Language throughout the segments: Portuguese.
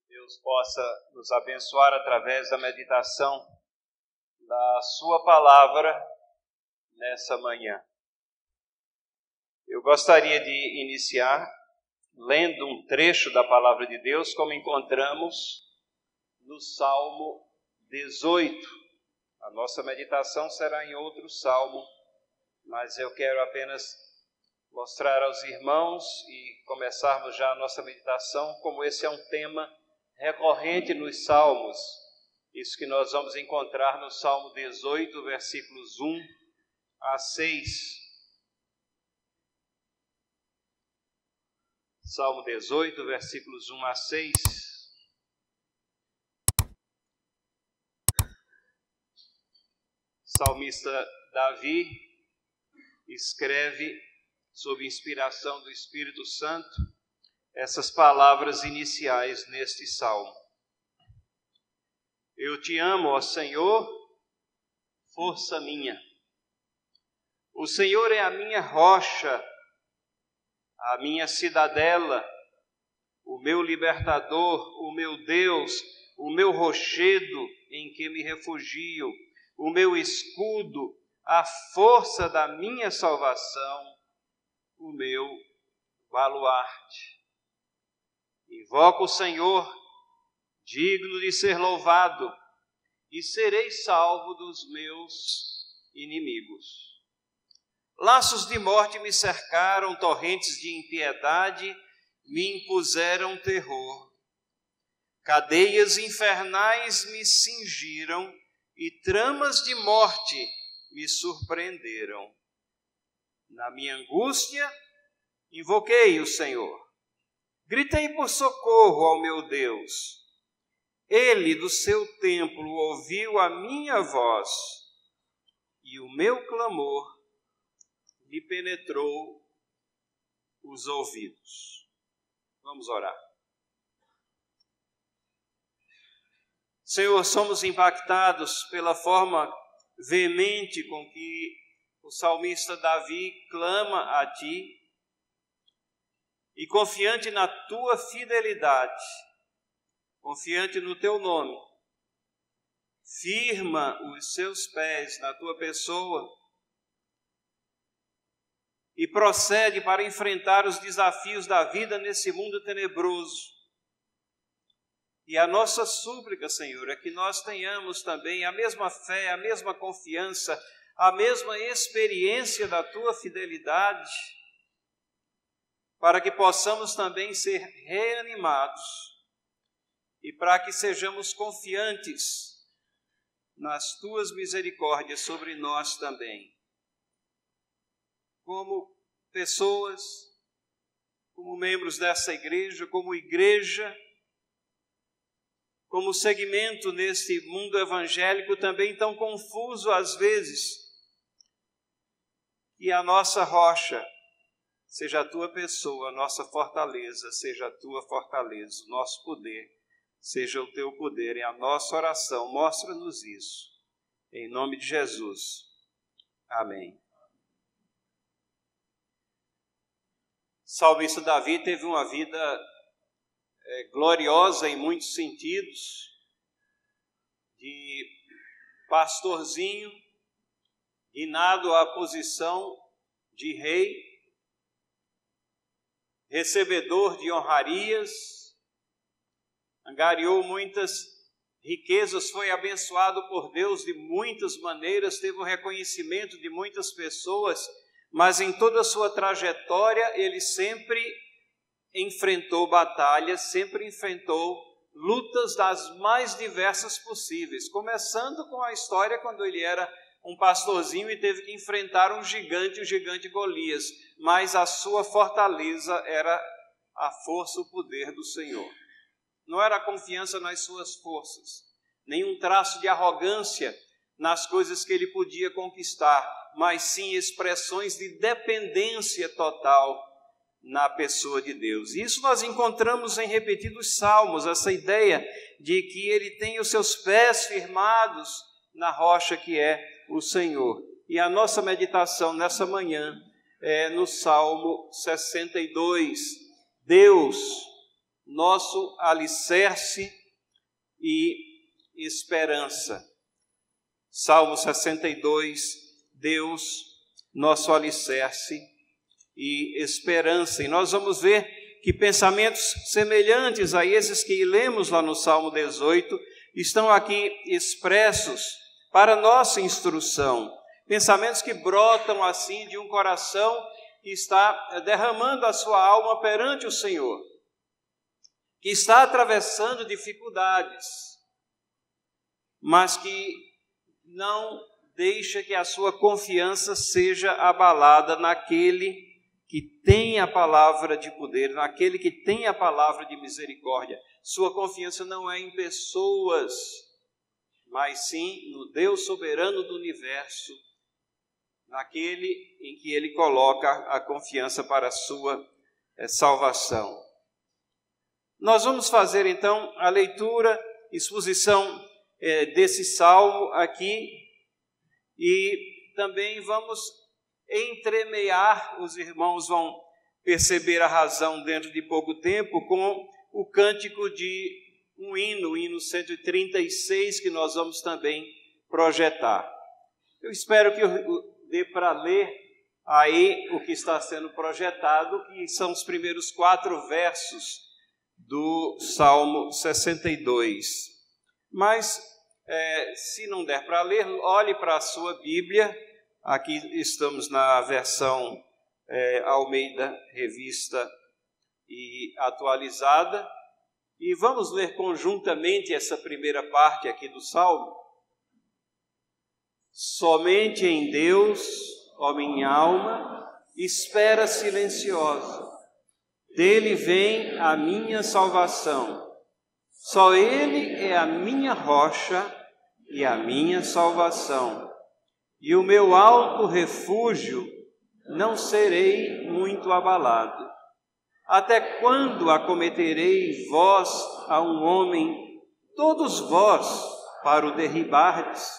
Deus possa nos abençoar através da meditação da sua palavra nessa manhã. Eu gostaria de iniciar lendo um trecho da palavra de Deus, como encontramos no Salmo 18. A nossa meditação será em outro salmo, mas eu quero apenas mostrar aos irmãos e começarmos já a nossa meditação, como esse é um tema recorrente nos salmos. Isso que nós vamos encontrar no Salmo 18, versículos 1 a 6. Salmo 18, versículos 1 a 6. O salmista Davi escreve, sob inspiração do Espírito Santo, essas palavras iniciais neste salmo. Eu te amo, ó Senhor, força minha. O Senhor é a minha rocha, a minha cidadela, o meu libertador, o meu Deus, o meu rochedo em que me refugio, o meu escudo, a força da minha salvação, o meu baluarte. Invoco o Senhor, digno de ser louvado, e serei salvo dos meus inimigos. Laços de morte me cercaram, torrentes de impiedade me impuseram terror. Cadeias infernais me cingiram e tramas de morte me surpreenderam. Na minha angústia, invoquei o Senhor. Gritei por socorro ao meu Deus. Ele, do seu templo, ouviu a minha voz, e o meu clamor lhe penetrou os ouvidos. Vamos orar. Senhor, somos impactados pela forma veemente com que o salmista Davi clama a Ti, e confiante na Tua fidelidade, confiante no Teu nome, firma os seus pés na Tua pessoa e procede para enfrentar os desafios da vida nesse mundo tenebroso. E a nossa súplica, Senhor, é que nós tenhamos também a mesma fé, a mesma confiança, a mesma experiência da Tua fidelidade, para que possamos também ser reanimados e para que sejamos confiantes nas Tuas misericórdias sobre nós também. Como pessoas, como membros dessa igreja, como segmento nesse mundo evangélico também tão confuso às vezes, e a nossa rocha seja a Tua pessoa, a nossa fortaleza seja a Tua fortaleza, o nosso poder seja o Teu poder. É a nossa oração, mostra-nos isso. Em nome de Jesus. Amém. O salmista Davi teve uma vida gloriosa em muitos sentidos, de pastorzinho, guinado à posição de rei, recebedor de honrarias, angariou muitas riquezas, foi abençoado por Deus de muitas maneiras, teve o reconhecimento de muitas pessoas, mas em toda a sua trajetória ele sempre enfrentou batalhas, sempre enfrentou lutas das mais diversas possíveis, começando com a história quando ele era um pastorzinho e teve que enfrentar um gigante, o gigante Golias, mas a sua fortaleza era a força, o poder do Senhor. Não era a confiança nas suas forças, nenhum traço de arrogância nas coisas que ele podia conquistar, mas sim expressões de dependência total na pessoa de Deus. Isso nós encontramos em repetidos salmos, essa ideia de que ele tem os seus pés firmados na rocha que é o Senhor. E a nossa meditação nessa manhã é no Salmo 62. Deus, nosso alicerce e esperança. Salmo 62, Deus, nosso alicerce e esperança. E nós vamos ver que pensamentos semelhantes a esses que lemos lá no Salmo 18 estão aqui expressos para nossa instrução. Pensamentos que brotam assim de um coração que está derramando a sua alma perante o Senhor, que está atravessando dificuldades, mas que não deixa que a sua confiança seja abalada naquele que tem a palavra de poder, naquele que tem a palavra de misericórdia. Sua confiança não é em pessoas, mas sim no Deus soberano do universo, naquele em que ele coloca a confiança para a sua salvação. Nós vamos fazer então a leitura, exposição desse salmo aqui, e também vamos entremear, os irmãos vão perceber a razão dentro de pouco tempo, com o cântico de um hino, o hino 136, que nós vamos também projetar. Eu espero que dê para ler aí o que está sendo projetado, que são os primeiros 4 versos do Salmo 62. Mas, se não der para ler, olhe para a sua Bíblia. Aqui estamos na versão Almeida, revista e atualizada. E vamos ler conjuntamente essa primeira parte aqui do Salmo. Somente em Deus, ó minha alma, espera silenciosa. Dele vem a minha salvação. Só Ele é a minha rocha e a minha salvação. E o meu alto refúgio, não serei muito abalado. Até quando acometerei vós a um homem, todos vós, para o derribardes,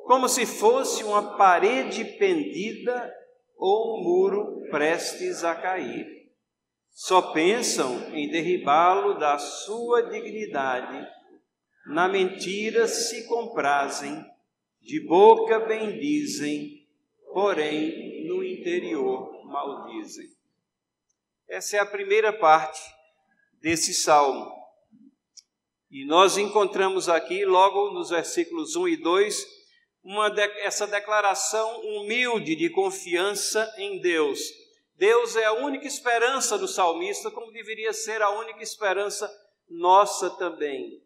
como se fosse uma parede pendida ou um muro prestes a cair? Só pensam em derribá-lo da sua dignidade, na mentira se comprazem, de boca bendizem, porém no interior maldizem. Essa é a primeira parte desse salmo. E nós encontramos aqui, logo nos versículos 1 e 2, essa declaração humilde de confiança em Deus. Deus é a única esperança do salmista, como deveria ser a única esperança nossa também.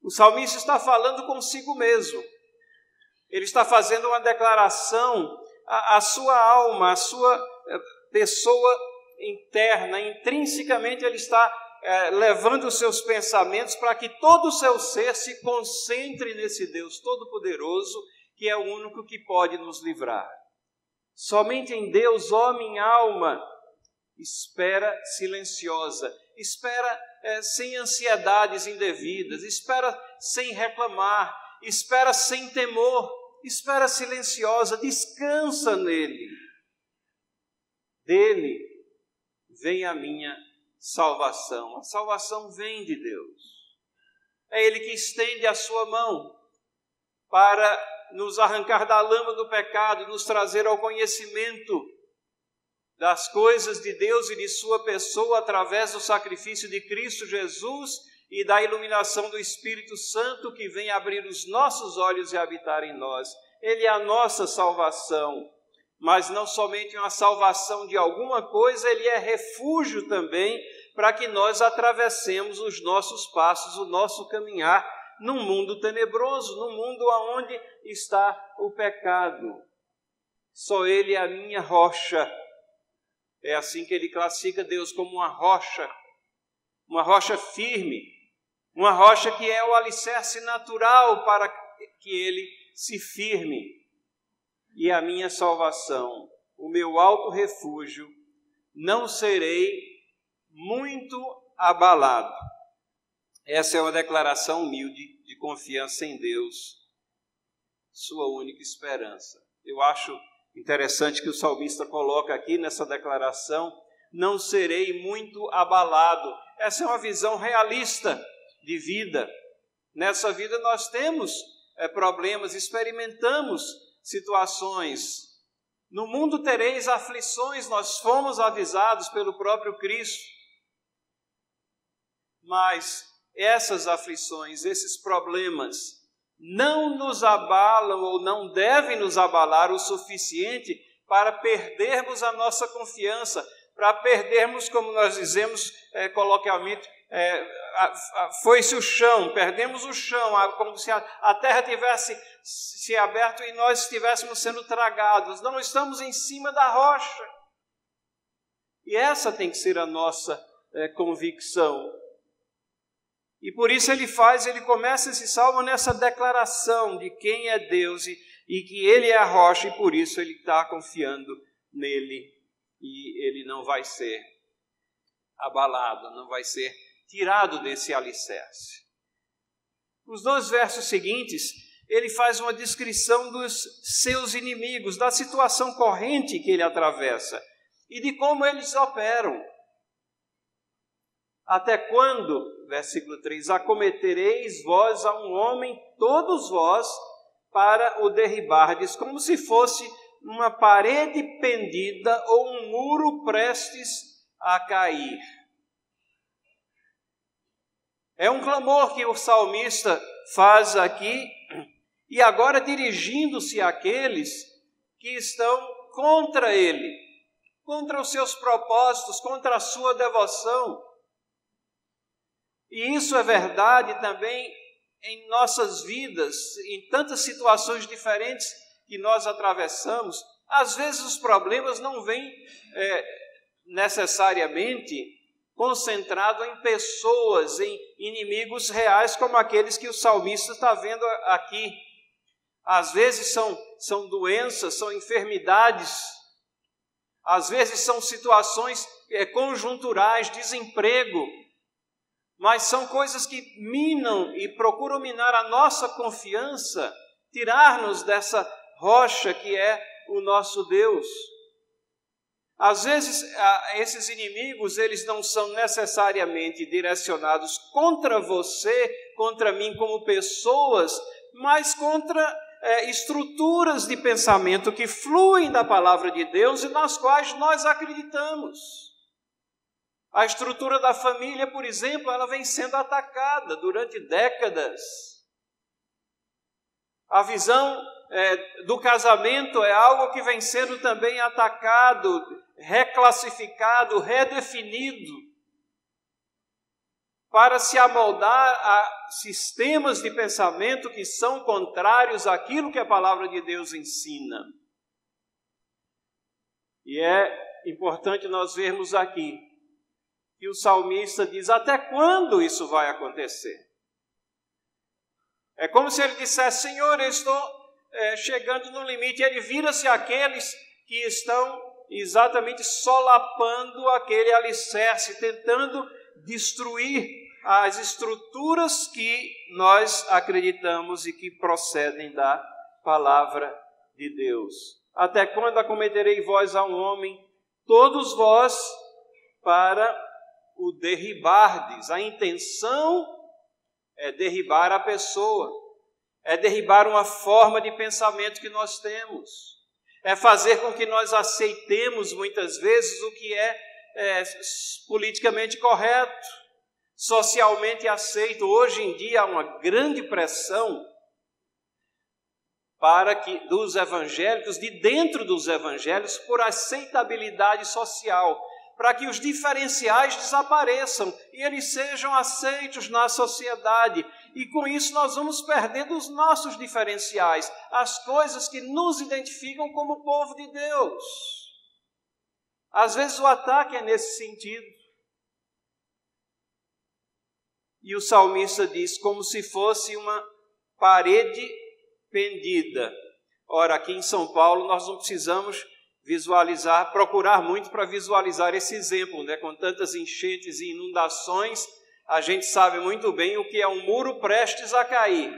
O salmista está falando consigo mesmo. Ele está fazendo uma declaração à sua alma, à sua pessoa interna. Intrinsecamente ele está levando os seus pensamentos para que todo o seu ser se concentre nesse Deus Todo-Poderoso, que é o único que pode nos livrar. Somente em Deus, ó minha alma, espera silenciosa, espera sem ansiedades indevidas, espera sem reclamar, espera sem temor, espera silenciosa, descansa nele. Dele vem a minha salvação. A salvação vem de Deus. É Ele que estende a sua mão para nos arrancar da lama do pecado, nos trazer ao conhecimento das coisas de Deus e de sua pessoa através do sacrifício de Cristo Jesus e da iluminação do Espírito Santo que vem abrir os nossos olhos e habitar em nós. Ele é a nossa salvação, mas não somente uma salvação de alguma coisa, Ele é refúgio também para que nós atravessemos os nossos passos, o nosso caminhar num mundo tenebroso, num mundo onde está o pecado. Só Ele é a minha rocha. É assim que Ele classifica Deus, como uma rocha firme, uma rocha que é o alicerce natural para que Ele se firme. E a minha salvação, o meu alto refúgio, não serei muito abalado. Essa é uma declaração humilde de confiança em Deus, sua única esperança. Eu acho interessante que o salmista coloca aqui nessa declaração, não serei muito abalado. essa é uma visão realista de vida. Nessa vida nós temos problemas, experimentamos situações. No mundo tereis aflições, nós fomos avisados pelo próprio Cristo. Mas essas aflições, esses problemas, não nos abalam ou não devem nos abalar o suficiente para perdermos a nossa confiança, para perdermos, como nós dizemos coloquialmente, foi-se o chão, perdemos o chão, como se a terra tivesse se aberto e nós estivéssemos sendo tragados. Não, estamos em cima da rocha. E essa tem que ser a nossa convicção. E por isso ele começa esse salmo nessa declaração de quem é Deus e que Ele é a rocha, e por isso ele está confiando nele. E ele não vai ser abalado, não vai ser tirado desse alicerce. Os 2 versos seguintes, ele faz uma descrição dos seus inimigos, da situação corrente que ele atravessa e de como eles operam. Até quando, versículo 3, acometereis vós a um homem, todos vós, para o derribardes, como se fosse uma parede pendida ou um muro prestes a cair. É um clamor que o salmista faz aqui, e agora dirigindo-se àqueles que estão contra ele, contra os seus propósitos, contra a sua devoção. E isso é verdade também em nossas vidas, em tantas situações diferentes que nós atravessamos. Às vezes os problemas não vêm necessariamente concentrados em pessoas, em inimigos reais, como aqueles que o salmista está vendo aqui. Às vezes são doenças, são enfermidades, às vezes são situações conjunturais, desemprego, mas são coisas que minam e procuram minar a nossa confiança, tirar-nos dessa rocha que é o nosso Deus. Às vezes, esses inimigos, eles não são necessariamente direcionados contra você, contra mim como pessoas, mas contra estruturas de pensamento que fluem da palavra de Deus e nas quais nós acreditamos. A estrutura da família, por exemplo, ela vem sendo atacada durante décadas. A visão do casamento é algo que vem sendo também atacado, reclassificado, redefinido, para se amoldar a sistemas de pensamento que são contrários àquilo que a palavra de Deus ensina. E é importante nós vermos aqui que o salmista diz: até quando isso vai acontecer? É como se ele dissesse: Senhor, eu estou chegando no limite. E ele vira-se àqueles que estão exatamente solapando aquele alicerce, tentando destruir as estruturas que nós acreditamos e que procedem da palavra de Deus. Até quando acometerei vós a um homem, todos vós, para o derribardes? A intenção é derribar a pessoa, é derribar uma forma de pensamento que nós temos, é fazer com que nós aceitemos muitas vezes o que é politicamente correto, socialmente aceito. Hoje em dia há uma grande pressão dos evangélicos, de dentro dos evangélicos, por aceitabilidade social, para que os diferenciais desapareçam e eles sejam aceitos na sociedade. E com isso nós vamos perdendo os nossos diferenciais, as coisas que nos identificam como povo de Deus. Às vezes o ataque é nesse sentido. E o salmista diz, como se fosse uma parede pendida. Ora, aqui em São Paulo nós não precisamos procurar muito para visualizar esse exemplo, né? Com tantas enchentes e inundações, a gente sabe muito bem o que é um muro prestes a cair.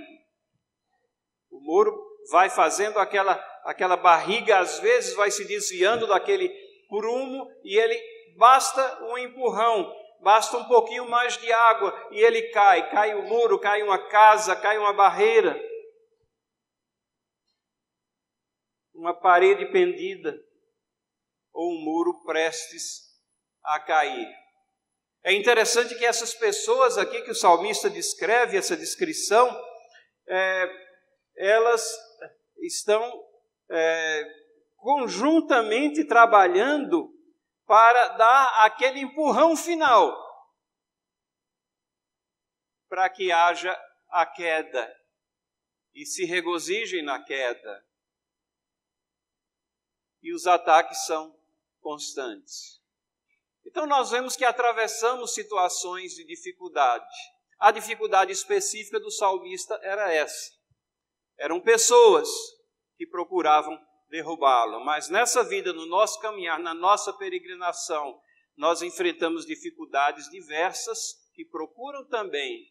O muro vai fazendo aquela barriga, às vezes vai se desviando daquele prumo, e ele basta um empurrão. basta um pouquinho mais de água e ele cai um muro, cai uma casa, cai uma barreira, uma parede pendida ou um muro prestes a cair. É interessante que essas pessoas aqui que o salmista descreve, essa descrição, elas estão conjuntamente trabalhando para dar aquele empurrão final para que haja a queda e se regozijem na queda. E os ataques são constantes. Então nós vemos que atravessamos situações de dificuldade. A dificuldade específica do salmista era essa. Eram pessoas que procuravam derrubá-lo. Mas nessa vida, no nosso caminhar, na nossa peregrinação, nós enfrentamos dificuldades diversas que procuram também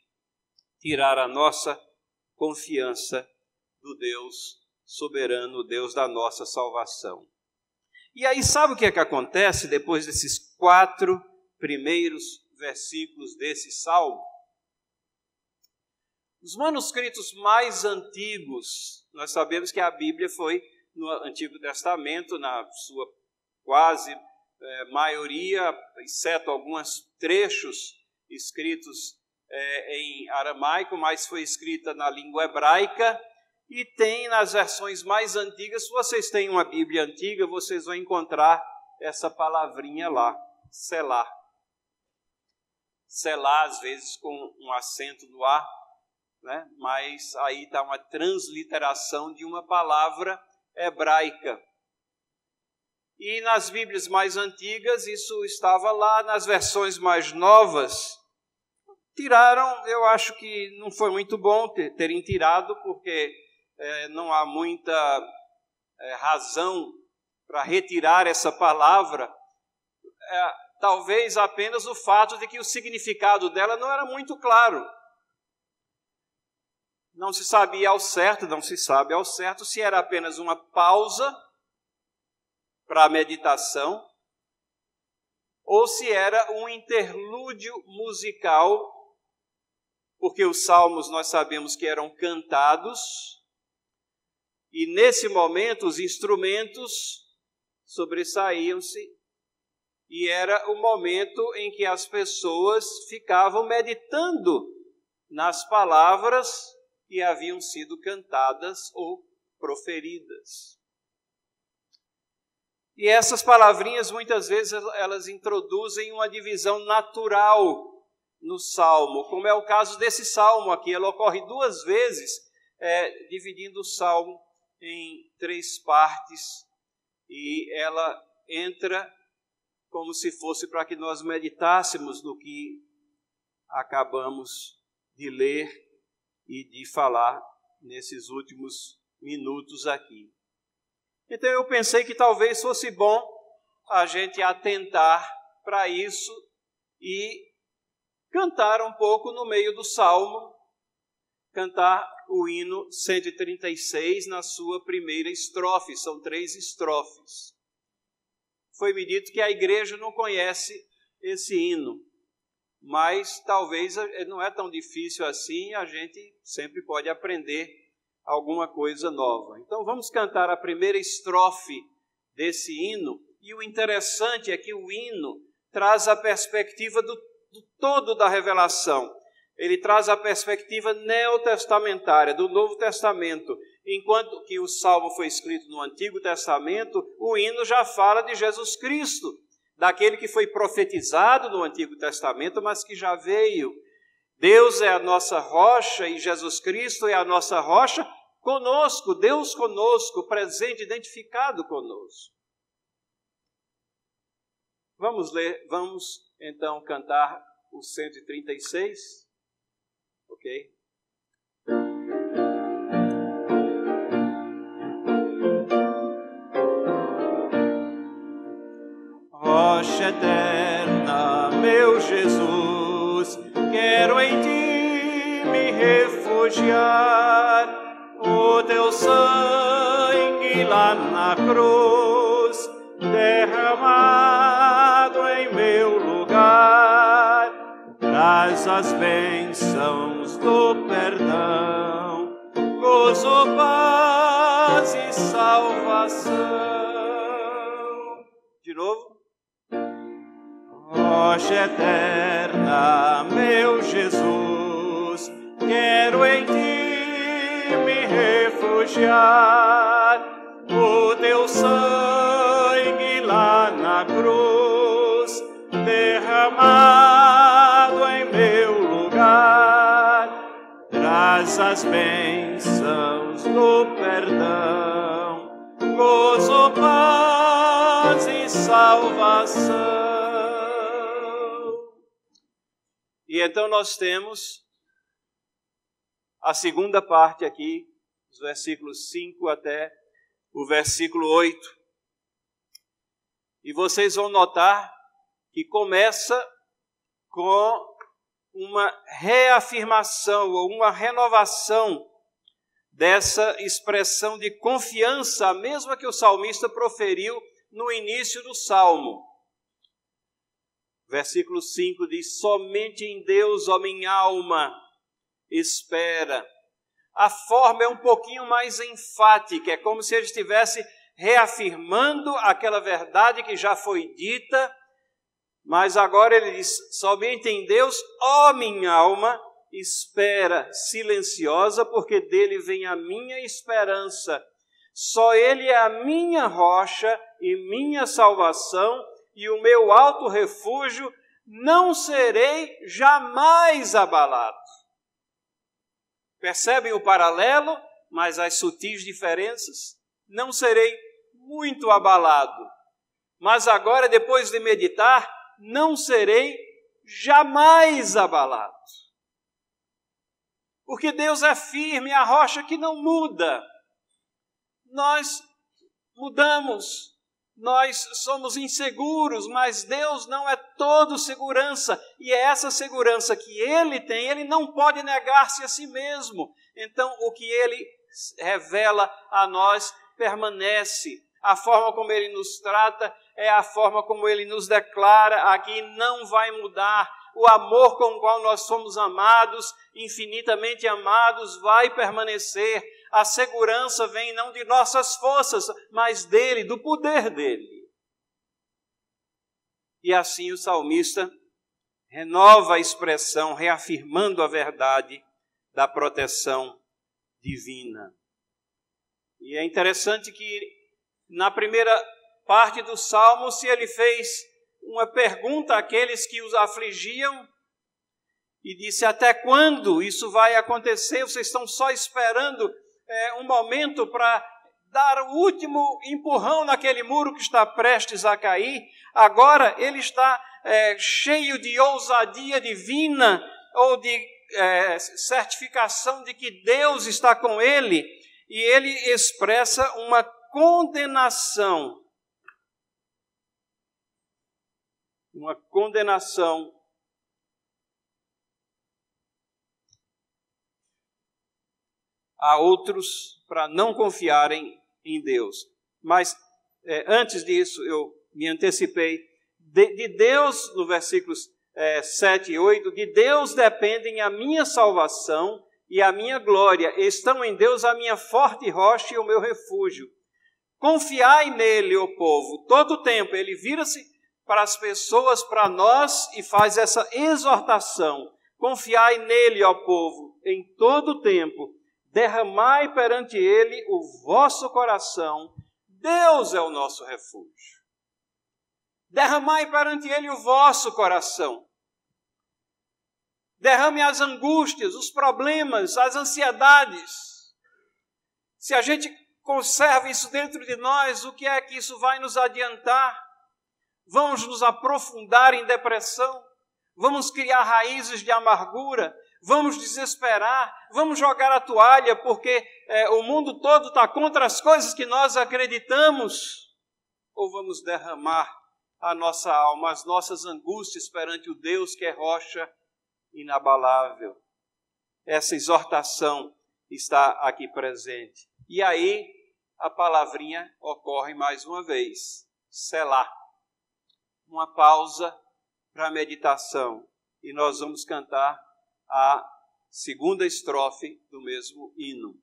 tirar a nossa confiança do Deus soberano, o Deus da nossa salvação. E aí sabe o que é que acontece depois desses 4 primeiros versículos desse salmo? Os manuscritos mais antigos, nós sabemos que a Bíblia foi no Antigo Testamento, na sua quase maioria, exceto alguns trechos escritos em aramaico, mas foi escrita na língua hebraica, e tem nas versões mais antigas, se vocês têm uma Bíblia antiga, vocês vão encontrar essa palavrinha lá, selá. Selá, às vezes com um acento no A, né? Mas aí está uma transliteração de uma palavra hebraica. E nas Bíblias mais antigas, isso estava lá. Nas versões mais novas, tiraram. Eu acho que não foi muito bom terem tirado, porque não há muita razão para retirar essa palavra. Talvez apenas o fato de que o significado dela não era muito claro. Não se sabe ao certo se era apenas uma pausa para a meditação ou se era um interlúdio musical, porque os salmos nós sabemos que eram cantados e nesse momento os instrumentos sobressaíam-se e era o momento em que as pessoas ficavam meditando nas palavras que haviam sido cantadas ou proferidas. E essas palavrinhas, muitas vezes, elas introduzem uma divisão natural no salmo, como é o caso desse salmo aqui. Ela ocorre 2 vezes, dividindo o salmo em 3 partes, e ela entra como se fosse para que nós meditássemos no que acabamos de ler e de falar nesses últimos minutos aqui. Então eu pensei que talvez fosse bom a gente atentar para isso e cantar um pouco no meio do salmo, cantar o hino 136 na sua primeira estrofe, são 3 estrofes. Foi-me dito que a igreja não conhece esse hino, mas talvez não é tão difícil assim, a gente sempre pode aprender alguma coisa nova. Então vamos cantar a primeira estrofe desse hino, e o interessante é que o hino traz a perspectiva do todo da revelação. Ele traz a perspectiva neotestamentária, do Novo Testamento. Enquanto que o Salmo foi escrito no Antigo Testamento, o hino já fala de Jesus Cristo, daquele que foi profetizado no Antigo Testamento, mas que já veio. Deus é a nossa rocha e Jesus Cristo é a nossa rocha conosco, Deus conosco, presente, identificado conosco. Vamos ler, vamos então cantar o 136, ok? Rocha eterna, meu Jesus, quero em ti me refugiar. O teu sangue lá na cruz, derramado em meu lugar, traz as bênçãos do perdão, gozo, paz e salvação. De novo. Rocha eterna, meu Jesus, quero em ti me refugiar. O teu sangue lá na cruz, derramado em meu lugar, traz as bênçãos do perdão, gozo, paz e salvação. E então nós temos a segunda parte aqui, os versículos 5 até o versículo 8. E vocês vão notar que começa com uma reafirmação ou uma renovação dessa expressão de confiança, a mesma que o salmista proferiu no início do Salmo. Versículo 5 diz: somente em Deus, ó minha alma, espera. A forma é um pouquinho mais enfática, é como se ele estivesse reafirmando aquela verdade que já foi dita, mas agora ele diz: somente em Deus, ó minha alma, espera, silenciosa, porque dele vem a minha esperança. Só ele é a minha rocha e minha salvação, e o meu alto refúgio, não serei jamais abalado. Percebem o paralelo, mas as sutis diferenças? Não serei muito abalado, mas agora, depois de meditar, não serei jamais abalado. Porque Deus é firme, a rocha que não muda. Nós mudamos, nós somos inseguros, mas Deus não é todo segurança. E é essa segurança que Ele tem, Ele não pode negar-se a si mesmo. Então, o que Ele revela a nós permanece. A forma como Ele nos trata é a forma como Ele nos declara aqui, não vai mudar. O amor com o qual nós somos amados, infinitamente amados, vai permanecer. A segurança vem não de nossas forças, mas dele, do poder dele. E assim o salmista renova a expressão, reafirmando a verdade da proteção divina. E é interessante que na primeira parte do Salmo, se ele fez uma pergunta àqueles que os afligiam e disse: até quando isso vai acontecer? Vocês estão só esperando um momento para dar o último empurrão naquele muro que está prestes a cair. Agora ele está cheio de ousadia divina ou de certificação de que Deus está com ele, e ele expressa uma condenação. Uma condenação a outros para não confiarem em Deus. Mas antes disso, eu me antecipei. De Deus, no versículos 7 e 8, de Deus dependem a minha salvação e a minha glória. Estão em Deus a minha forte rocha e o meu refúgio. Confiai nele, ó povo, todo o tempo. Ele vira-se para as pessoas, para nós, e faz essa exortação. Confiai nele, ó povo, em todo o tempo. Derramai perante ele o vosso coração. Deus é o nosso refúgio. Derramai perante ele o vosso coração. Derrame as angústias, os problemas, as ansiedades. Se a gente conserva isso dentro de nós, o que é que isso vai nos adiantar? Vamos nos aprofundar em depressão? Vamos criar raízes de amargura? Vamos desesperar? Vamos jogar a toalha porque o mundo todo está contra as coisas que nós acreditamos? Ou vamos derramar a nossa alma, as nossas angústias perante o Deus que é rocha inabalável? Essa exortação está aqui presente. E aí a palavrinha ocorre mais uma vez. Selá. Uma pausa para a meditação. e nós vamos cantar a segunda estrofe do mesmo hino.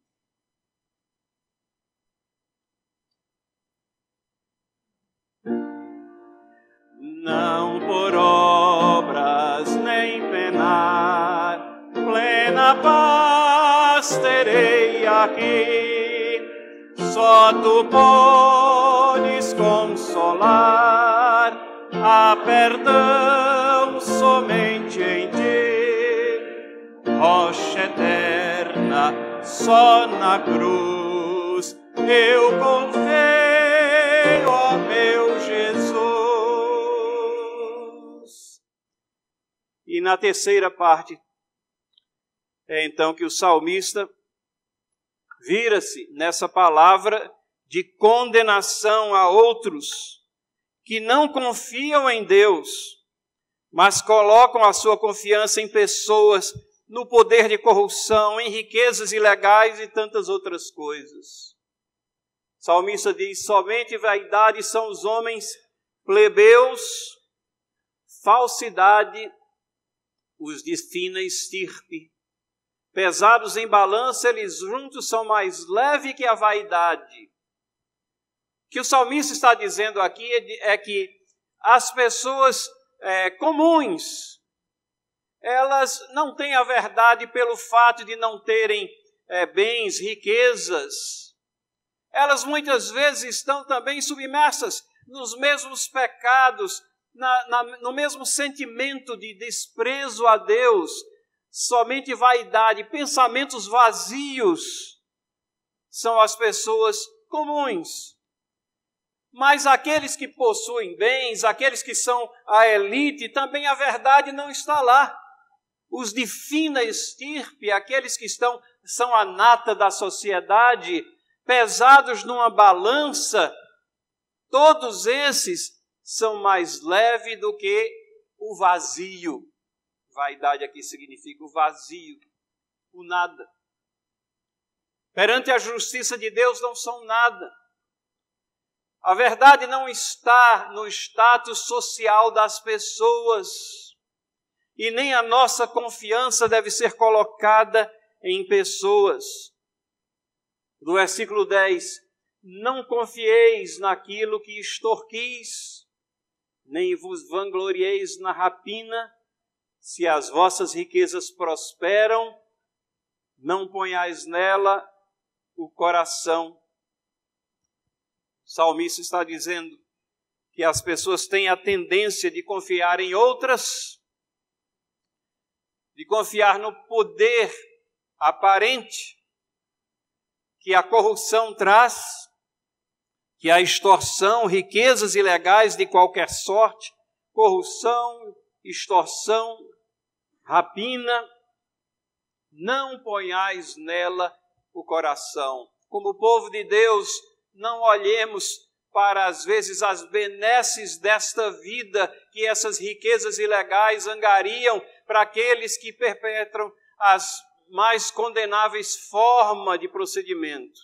Não por obras nem penar, plena paz terei aqui. Só tu podes consolar, há perdão somente em ti. Rocha eterna, só na cruz, eu confio, ó meu Jesus. E na terceira parte, é então que o salmista vira-se nessa palavra de condenação a outros que não confiam em Deus, mas colocam a sua confiança em pessoas, no poder de corrupção, em riquezas ilegais e tantas outras coisas. O salmista diz: somente vaidade são os homens plebeus, falsidade os de fina estirpe. Pesados em balança, eles juntos são mais leves que a vaidade. O que o salmista está dizendo aqui é que as pessoas comuns, elas não têm a verdade pelo fato de não terem bens, riquezas. Elas muitas vezes estão também submersas nos mesmos pecados, no mesmo sentimento de desprezo a Deus. Somente vaidade, pensamentos vazios são as pessoas comuns. Mas aqueles que possuem bens, aqueles que são a elite, também a verdade não está lá. Os de fina estirpe, aqueles que são a nata da sociedade, pesados numa balança, todos esses são mais leves do que o vazio. Vaidade aqui significa o vazio, o nada. Perante a justiça de Deus não são nada. A verdade não está no status social das pessoas e nem a nossa confiança deve ser colocada em pessoas. Do versículo 10, não confieis naquilo que extorquis, nem vos vanglorieis na rapina. Se as vossas riquezas prosperam, não ponhais nela o coração. O salmista está dizendo que as pessoas têm a tendência de confiar em outras, de confiar no poder aparente que a corrupção traz, que a extorsão, riquezas ilegais de qualquer sorte, corrupção, extorsão, rapina, não ponhais nela o coração. Como povo de Deus, não olhemos para, às vezes, as benesses desta vida que essas riquezas ilegais angariam para aqueles que perpetram as mais condenáveis formas de procedimento.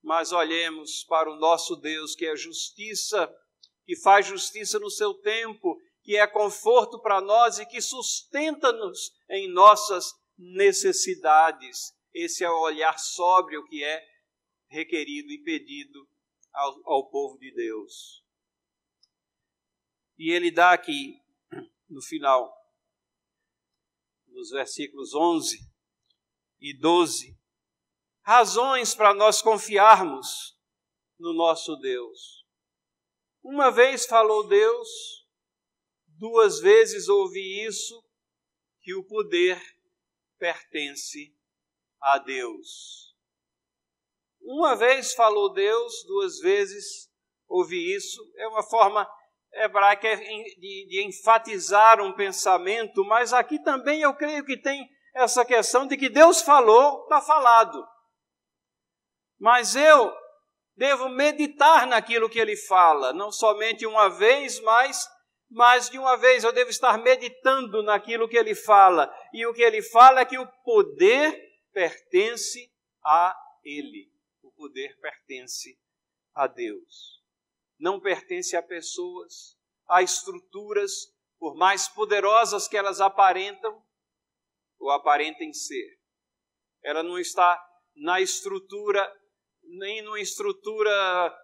Mas olhemos para o nosso Deus, que é justiça, que faz justiça no seu tempo, que é conforto para nós e que sustenta-nos em nossas necessidades. Esse é o olhar sóbrio que é requerido e pedido ao povo de Deus. E ele dá aqui, no final, nos versículos 11 e 12, razões para nós confiarmos no nosso Deus. Uma vez falou Deus, duas vezes ouvi isso, que o poder pertence a Deus. Uma vez falou Deus, duas vezes ouvi isso. É uma forma hebraica de enfatizar um pensamento, mas aqui também eu creio que tem essa questão de que Deus falou, está falado. Mas eu devo meditar naquilo que Ele fala, não somente uma vez, mas mais de uma vez eu devo estar meditando naquilo que Ele fala. E o que Ele fala é que o poder pertence a Ele. O poder pertence a Deus. Não pertence a pessoas, a estruturas, por mais poderosas que elas aparentam ou aparentem ser. Ela não está na estrutura, nem numa estrutura,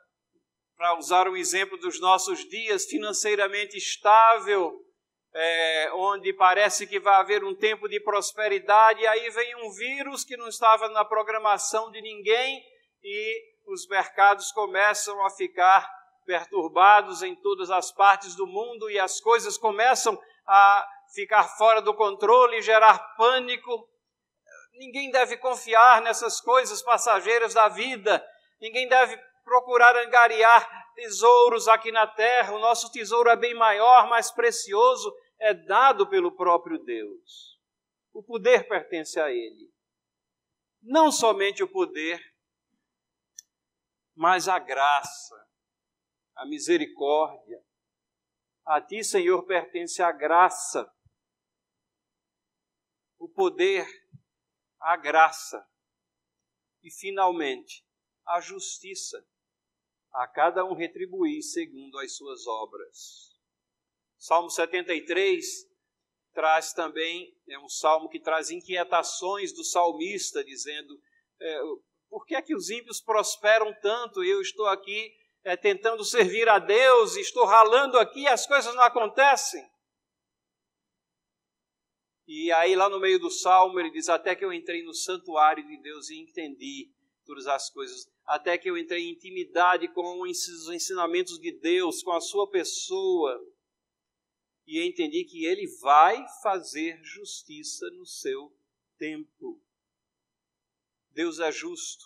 para usar o exemplo dos nossos dias, financeiramente estável, onde parece que vai haver um tempo de prosperidade, e aí vem um vírus que não estava na programação de ninguém, e os mercados começam a ficar perturbados em todas as partes do mundo, e as coisas começam a ficar fora do controle e gerar pânico. Ninguém deve confiar nessas coisas passageiras da vida. Ninguém deve procurar angariar tesouros aqui na terra. O nosso tesouro é bem maior, mais precioso, é dado pelo próprio Deus. O poder pertence a Ele. Não somente o poder, mas a graça, a misericórdia. A Ti, Senhor, pertence a graça, o poder, a graça e, finalmente, a justiça, a cada um retribuir segundo as suas obras. Salmo 73 traz também, é um salmo que traz inquietações do salmista, dizendo, por que é que os ímpios prosperam tanto? Eu estou aqui tentando servir a Deus, estou ralando aqui e as coisas não acontecem. E aí lá no meio do salmo ele diz, até que eu entrei no santuário de Deus e entendi todas as coisas, até que eu entrei em intimidade com os ensinamentos de Deus, com a sua pessoa, e entendi que Ele vai fazer justiça no seu tempo. Deus é justo.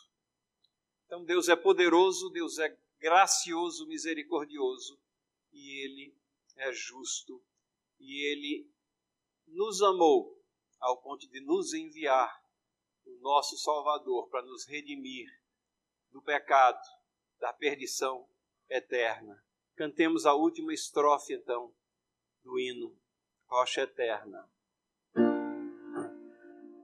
Então Deus é poderoso, Deus é gracioso, misericordioso, e Ele é justo. E Ele nos amou ao ponto de nos enviar o nosso Salvador para nos redimir do pecado, da perdição eterna. Cantemos a última estrofe, então, do hino Rocha Eterna.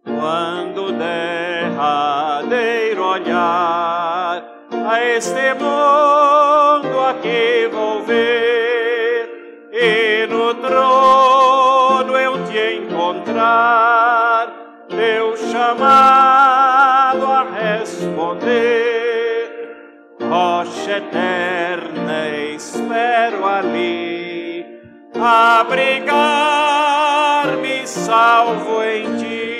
Quando derradeiro olhar a este mundo aqui vou ver, e no trono eu te encontrar, teu chamado a responder. Rocha eterna, espero ali, abrigar-me salvo em ti.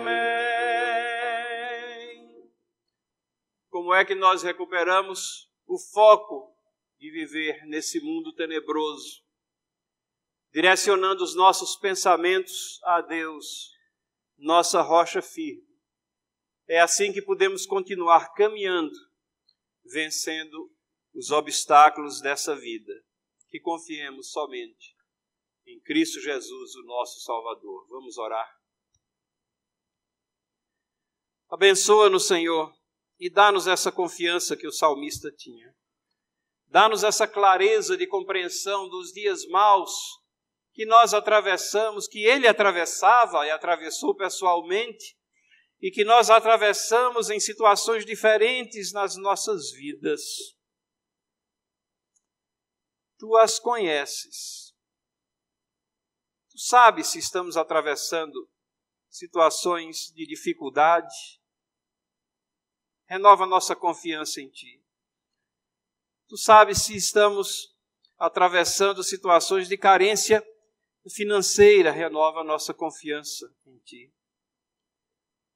Amém. Como é que nós recuperamos o foco de viver nesse mundo tenebroso? Direcionando os nossos pensamentos a Deus, nossa rocha firme. É assim que podemos continuar caminhando, vencendo os obstáculos dessa vida. Que confiemos somente em Cristo Jesus, o nosso Salvador. Vamos orar. Abençoa-nos, Senhor, e dá-nos essa confiança que o salmista tinha. Dá-nos essa clareza de compreensão dos dias maus que nós atravessamos, que ele atravessava e atravessou pessoalmente, e que nós atravessamos em situações diferentes nas nossas vidas. Tu as conheces. Tu sabes se estamos atravessando situações de dificuldade. Renova nossa confiança em Ti. Tu sabes se estamos atravessando situações de carência financeira. Renova nossa confiança em Ti.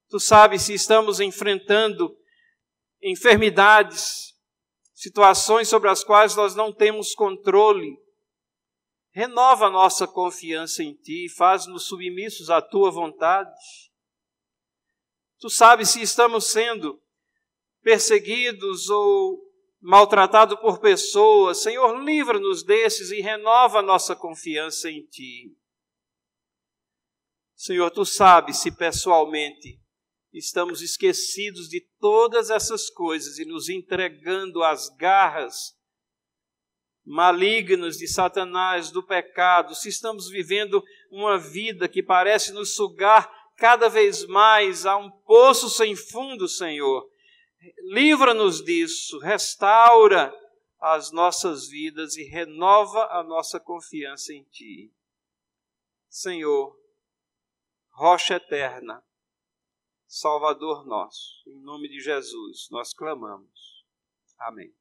Tu sabes se estamos enfrentando enfermidades, situações sobre as quais nós não temos controle. Renova a nossa confiança em Ti, faz-nos submissos à Tua vontade. Tu sabes se estamos sendo perseguidos ou maltratados por pessoas. Senhor, livra-nos desses e renova a nossa confiança em Ti. Senhor, Tu sabes se pessoalmente estamos esquecidos de todas essas coisas e nos entregando às garras malignas de Satanás, do pecado, se estamos vivendo uma vida que parece nos sugar cada vez mais a um poço sem fundo, Senhor. Livra-nos disso, restaura as nossas vidas e renova a nossa confiança em Ti. Senhor, rocha eterna, Salvador nosso, em nome de Jesus, nós clamamos. Amém.